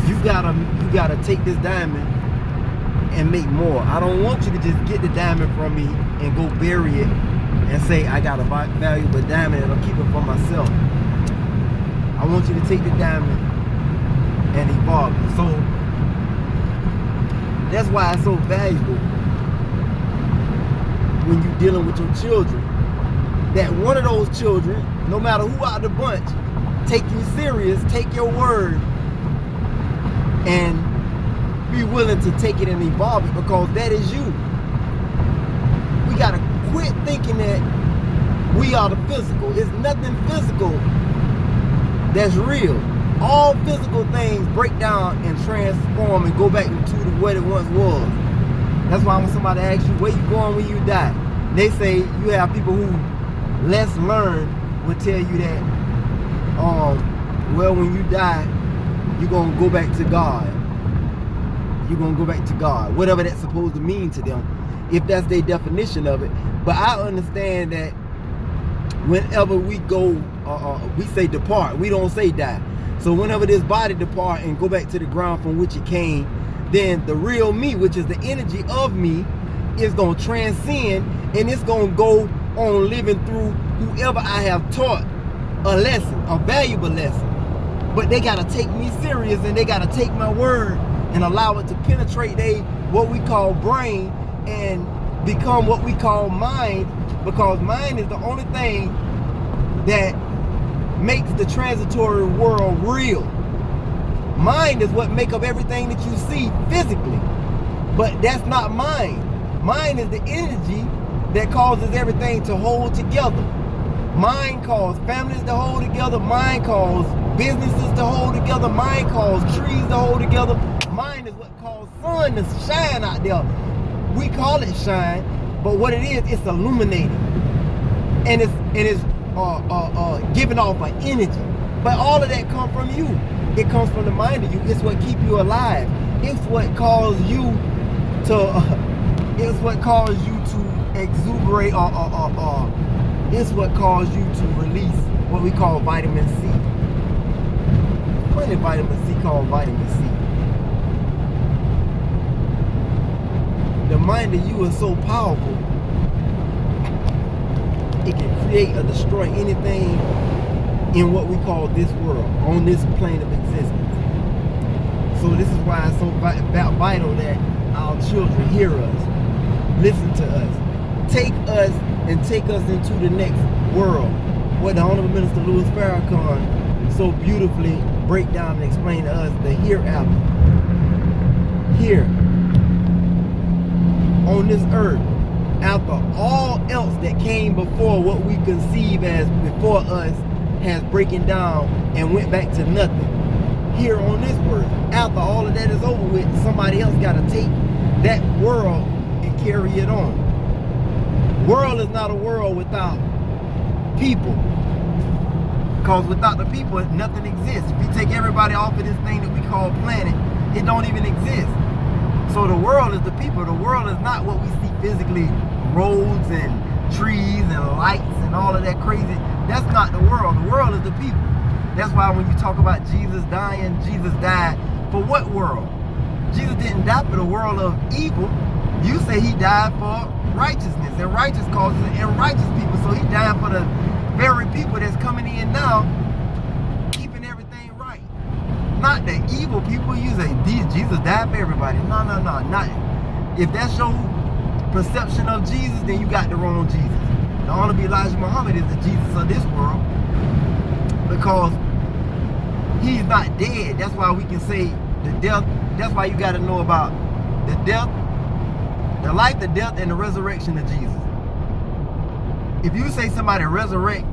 you gotta take this diamond and make more. I don't want you to just get the diamond from me and go bury it and say I got a valuable diamond and I'll keep it for myself. I want you to take the diamond and evolve it. So that's why it's so valuable when you're dealing with your children, that one of those children, no matter who out the bunch, take you serious, take your word, and be willing to take it and evolve it, because that is you. We gotta quit thinking that we are the physical. It's nothing physical that's real. All physical things break down and transform and go back into what it once was. That's why when somebody asks you where you going when you die, they say you have people who less learned will tell you that, well, when you die, you're gonna go back to God. You're gonna go back to God, whatever that's supposed to mean to them, if that's their definition of it. But I understand that whenever we go, we say depart, we don't say die. So whenever this body depart and go back to the ground from which it came, then the real me, which is the energy of me, is going to transcend, and it's going to go on living through whoever I have taught a lesson, a valuable lesson. But they got to take me serious, and they got to take my word and allow it to penetrate what we call brain and become what we call mind, because mind is the only thing that makes the transitory world real. Mind is what make up everything that you see physically, but that's not mind. Mind is the energy that causes everything to hold together. Mind causes families to hold together. Mind causes businesses to hold together. Mind causes trees to hold together. Mind is what causes sun to shine out there. We call it shine, but what it is, it's illuminating, and it's giving off an energy. But all of that comes from you. It comes from the mind of you. It's what keeps you alive. It's what causes you to it's what causes you to exuberate, it's what causes you to release what we call vitamin C. Plenty of vitamin C called vitamin C. The mind of you is so powerful, it can create or destroy anything in what we call this world, on this plane of existence. So this is why it's so vital that our children hear us, listen to us, take us and take us into the next world. What the Honorable Minister Louis Farrakhan so beautifully break down and explain to us, the hereafter. Here, on this earth, after all else that came before what we conceive as before us has breaking down and went back to nothing. Here on this world, after all of that is over with, somebody else got to take that world and carry it on. World is not a world without people, because without the people, nothing exists. If you take everybody off of this thing that we call planet, it don't even exist. So the world is the people. The world is not what we see physically, roads and trees and lights and all of that crazy. That's not the world. The world is the people. That's why when you talk about Jesus dying, Jesus died for what world? Jesus didn't die for the world of evil. You say he died for righteousness, and righteous causes and righteous people. So he died for the very people that's coming in now, keeping everything right. Not the evil people. You say Jesus died for everybody. No, not. If that's your perception of Jesus, then you got the wrong Jesus. The Honorable Elijah Muhammad is the Jesus of this world, because he's not dead. That's why we can say the death. That's why you got to know about the death, the life, the death, and the resurrection of Jesus. If you say somebody resurrect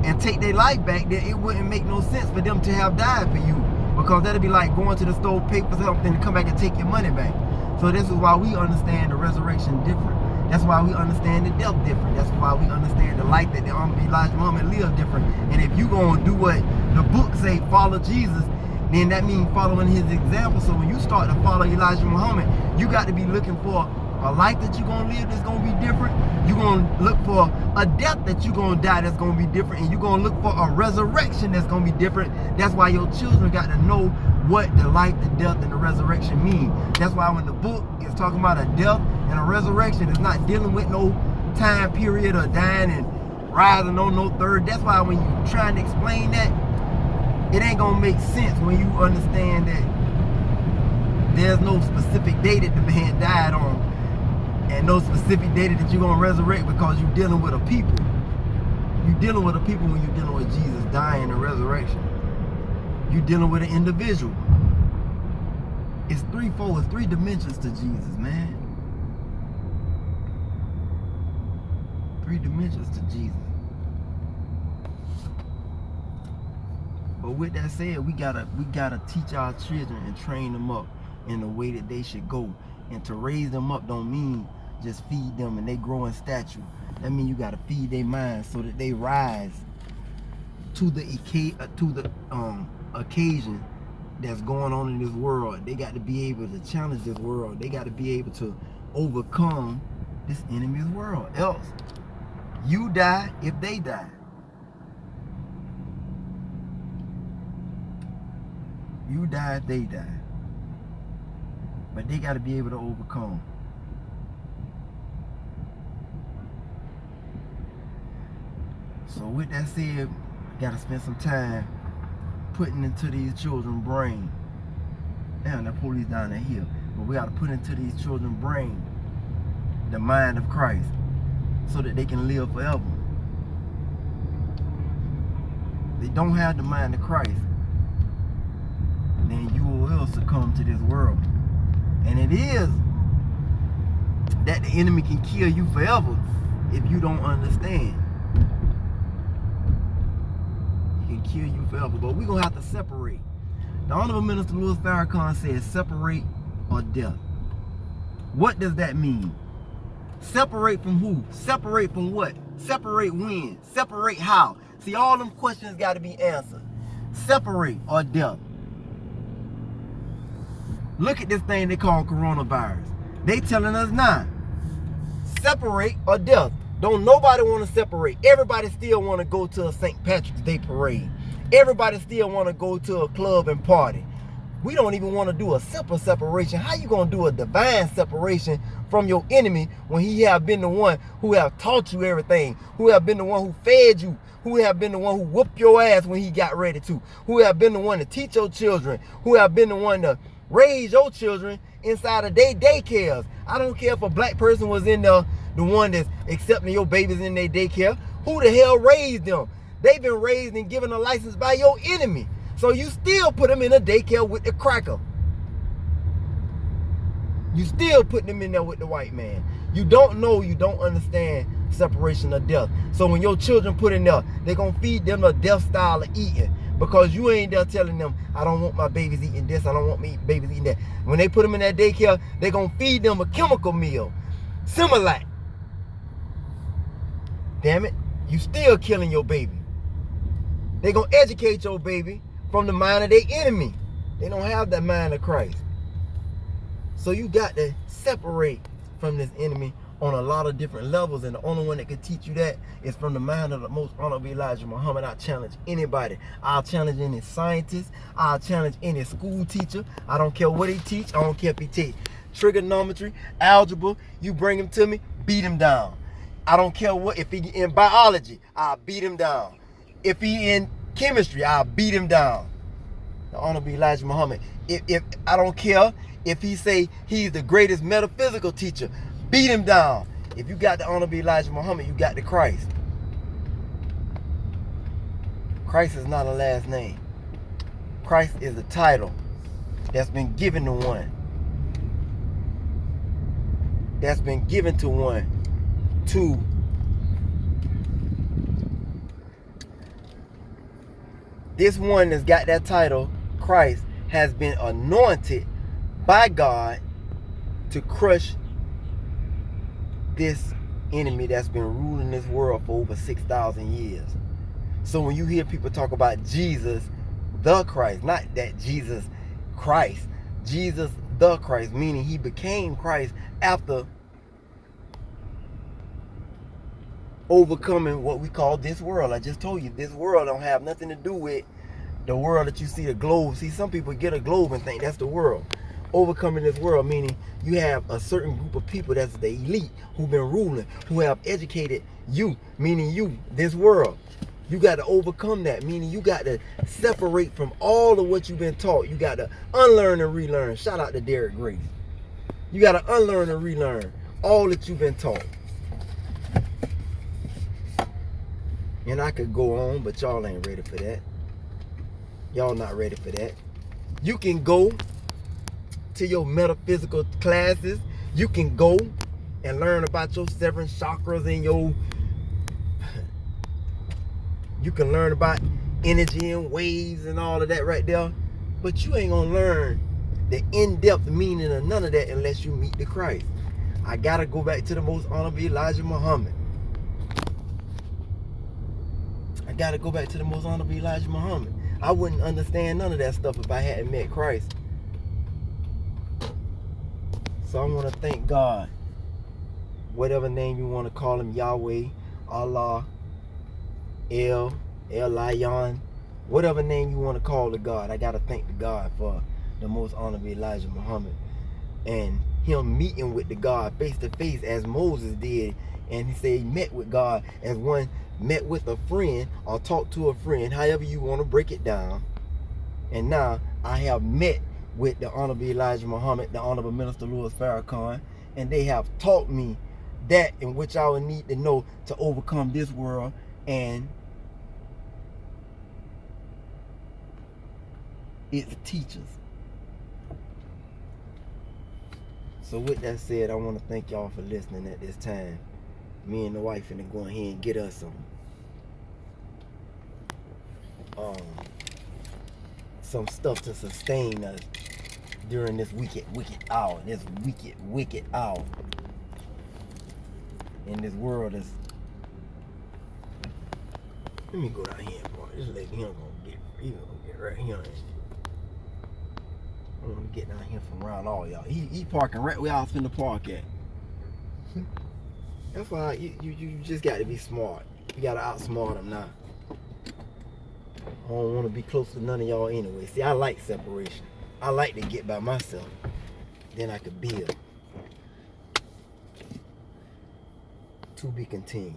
and take their life back, then it wouldn't make no sense for them to have died for you, because that'd be like going to the store, pay for something, and come back and take your money back. So this is why we understand the resurrection different. That's why we understand the death different. That's why we understand the life that the Honorable Elijah Muhammad lived different. And if you gonna do what the book say, follow Jesus, then that means following his example. So when you start to follow Elijah Muhammad, you got to be looking for a life that you're gonna live that's gonna be different. You're gonna look for a death that you're gonna die that's gonna be different, and you're gonna look for a resurrection that's gonna be different. That's why your children got to know what the life, the death, and the resurrection mean. That's why when the book is talking about a death and a resurrection, it's not dealing with no time period or dying and rising on no third. That's why when you trying to explain that, it ain't gonna make sense when you understand that there's no specific day that the man died on and no specific day that you're gonna resurrect, because you're dealing with a people. You're dealing with a people when you're dealing with Jesus dying and resurrection. You're dealing with an individual. It's threefold, it's three dimensions to Jesus, man. Three dimensions to Jesus. But with that said, we gotta teach our children and train them up in the way that they should go. And to raise them up don't mean just feed them and they grow in stature. That means you gotta feed their minds so that they rise to the occasion that's going on in this world. They got to be able to challenge this world. They got to be able to overcome this enemy's world. Else, you die if they die. You die if they die. But they got to be able to overcome. So with that said, got to spend some time putting into these children's brain. Damn, that police down there here. But we got to put into these children's brain the mind of Christ so that they can live forever. They don't have the mind of Christ, then you will succumb to this world. And it is that the enemy can kill you forever if you don't understand. He can kill you forever. But we're going to have to separate. The Honorable Minister Louis Farrakhan says separate or death. What does that mean? Separate from who? Separate from what? Separate when? Separate how? See, all them questions got to be answered. Separate or death. Look at this thing they call coronavirus. They telling us now, separate or death. Don't nobody want to separate. Everybody still want to go to a St. Patrick's Day parade. Everybody still want to go to a club and party. We don't even want to do a simple separation. How you going to do a divine separation from your enemy when he have been the one who have taught you everything, who have been the one who fed you, who have been the one who whooped your ass when he got ready to, who have been the one to teach your children, who have been the one to raise your children inside of their daycares. I don't care if a black person was in there, the one that's accepting your babies in their daycare. Who the hell raised them? They've been raised and given a license by your enemy. So you still put them in a daycare with the cracker. You still put them in there with the white man. You don't know, you don't understand separation of death. So when your children put in there, they're going to feed them a death style of eating. Because you ain't there telling them, I don't want my babies eating this, I don't want my babies eating that. When they put them in that daycare, they're going to feed them a chemical meal. Similac. Damn it, you still killing your baby. They're going to educate your baby from the mind of their enemy. They don't have that mind of Christ. So you got to separate from this enemy on a lot of different levels, and the only one that can teach you that is from the mind of the Most Honorable Elijah Muhammad. I challenge anybody. I'll challenge any scientist. I'll challenge any school teacher. I don't care what he teach. I don't care if he teach trigonometry, algebra. You bring him to me, beat him down. I don't care what. If he in biology, I'll beat him down. If he in chemistry, I'll beat him down. The Honorable Elijah Muhammad. If I don't care if he say he's the greatest metaphysical teacher, beat him down. If you got the Honorable Elijah Muhammad, you got the Christ. Christ is not a last name. Christ is a title that's been given to one. That's been given to one. To this one that's got that title, Christ, has been anointed by God to crush this enemy that's been ruling this world for over 6,000 years. So when you hear people talk about Jesus the Christ, not that Jesus Christ, Jesus the Christ, meaning he became Christ after overcoming what we call this world. I just told you, this world don't have nothing to do with The world that you see, the globe. See, some people get a globe and think that's the world. Overcoming this world, meaning you have a certain group of people that's the elite who've been ruling, who have educated you, meaning you, this world. You got to overcome that, meaning you got to separate from all of what you've been taught. You got to unlearn and relearn. Shout out to Derek Grace. You got to unlearn and relearn all that you've been taught. And I could go on, but y'all ain't ready for that. Y'all not ready for that. You can go to your metaphysical classes. You can go and learn about your 7 chakras and your... You can learn about energy and waves and all of that right there. But you ain't gonna learn the in-depth meaning of none of that unless you meet the Christ. I gotta go back to the most honorable Elijah Muhammad. I gotta go back to the most honorable Elijah Muhammad. I wouldn't understand none of that stuff if I hadn't met Christ. So I want to thank God. Whatever name you want to call him, Yahweh, Allah, El Elyon, whatever name you want to call the God. I got to thank the God for the most honorable Elijah Muhammad. And him meeting with the God face to face as Moses did. And he said he met with God as one met with a friend or talked to a friend, however you want to break it down. And now I have met with the Honorable Elijah Muhammad, the Honorable Minister Louis Farrakhan, and they have taught me that in which I would need to know to overcome this world and its teachers. So with that said, I want to thank y'all for listening at this time. Me and the wife finna go ahead and get us some stuff to sustain us during this wicked hour. This wicked hour. And this world is... Let me go down here, boy. This lady here gonna get right here. I'm gonna get down here from around all y'all. He parking right where I was finna park at. That's why you just got to be smart. You got to outsmart them now. I don't want to be close to none of y'all anyway. See, I like separation. I like to get by myself. Then I could build. To be continued.